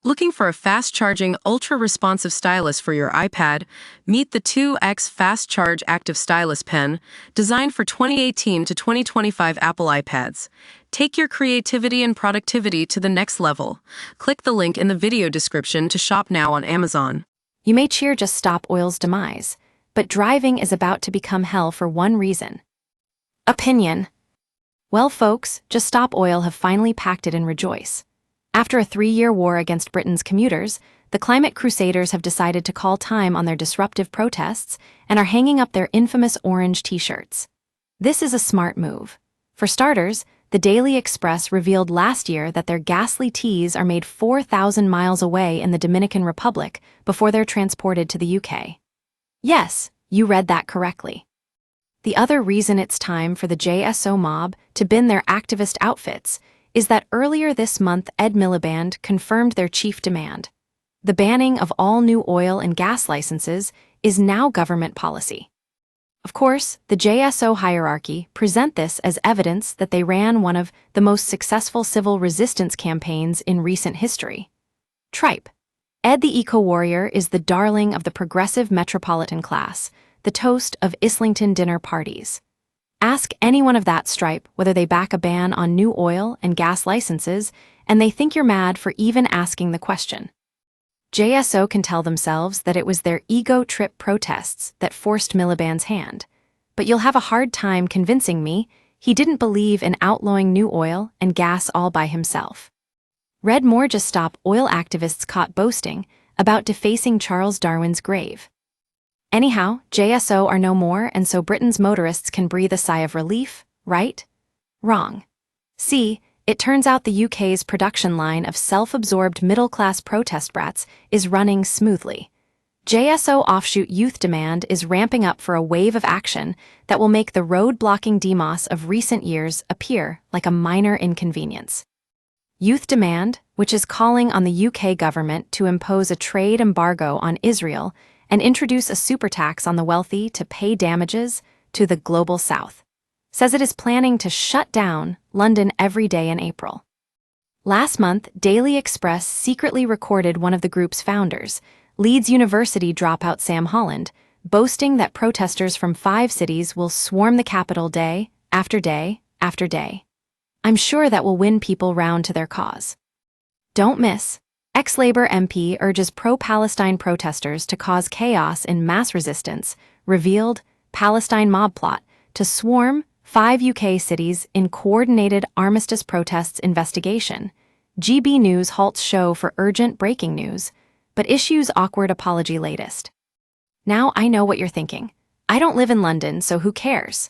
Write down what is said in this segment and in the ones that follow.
Looking for a fast-charging, ultra-responsive stylus for your iPad? Meet the 2X Fast Charge Active Stylus Pen, designed for 2018 to 2025 Apple iPads. Take your creativity and productivity to the next level. Click the link in the video description to shop now on Amazon. You may cheer Just Stop Oil's demise, but driving is about to become hell for one reason. Opinion. Well, folks, Just Stop Oil have finally packed it and rejoice. After a 3-year war against Britain's commuters, the climate crusaders have decided to call time on their disruptive protests and are hanging up their infamous orange t-shirts. This is a smart move. For starters, the Daily Express revealed last year that their ghastly teas are made 4,000 miles away in the Dominican Republic before they're transported to the UK. Yes, you read that correctly. The other reason it's time for the JSO mob to bin their activist outfits is that earlier this month Ed Miliband confirmed their chief demand. The banning of all new oil and gas licenses is now government policy. Of course, the JSO hierarchy present this as evidence that they ran one of the most successful civil resistance campaigns in recent history. Tripe. Ed the eco-warrior is the darling of the progressive metropolitan class, the toast of Islington dinner parties. Ask anyone of that stripe whether they back a ban on new oil and gas licenses, and they think you're mad for even asking the question. JSO can tell themselves that it was their ego trip protests that forced Miliband's hand, but you'll have a hard time convincing me he didn't believe in outlawing new oil and gas all by himself. Read more Just Stop Oil activists caught boasting about defacing Charles Darwin's grave. Anyhow, JSO are no more, and so Britain's motorists can breathe a sigh of relief, right? Wrong. See, it turns out the UK's production line of self-absorbed middle-class protest brats is running smoothly. JSO offshoot youth demand is ramping up for a wave of action that will make the road-blocking demos of recent years appear like a minor inconvenience. Youth demand, which is calling on the UK government to impose a trade embargo on Israel and introduce a super tax on the wealthy to pay damages to the Global South, says it is planning to shut down London every day in April. Last month, Daily Express secretly recorded one of the group's founders, Leeds University dropout Sam Holland, boasting that protesters from 5 cities will swarm the capital day after day after day. I'm sure that will win people round to their cause. Don't miss. Ex-Labour MP urges pro-Palestine protesters to cause chaos in mass resistance, revealed Palestine mob plot to swarm 5 UK cities in coordinated armistice protests investigation. GB News halts show for urgent breaking news, but issues awkward apology latest. Now I know what you're thinking. I don't live in London, so who cares?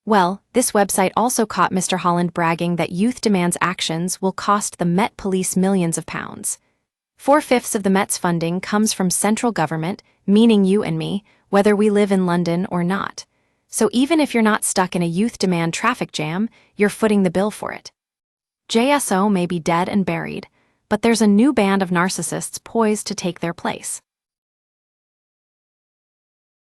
Well, this website also caught Mr. Holland bragging that youth demands actions will cost the Met Police millions of pounds. 4/5 of the Met's funding comes from central government, meaning you and me, whether we live in London or not. So even if you're not stuck in a youth demand traffic jam, you're footing the bill for it. JSO may be dead and buried, but there's a new band of narcissists poised to take their place.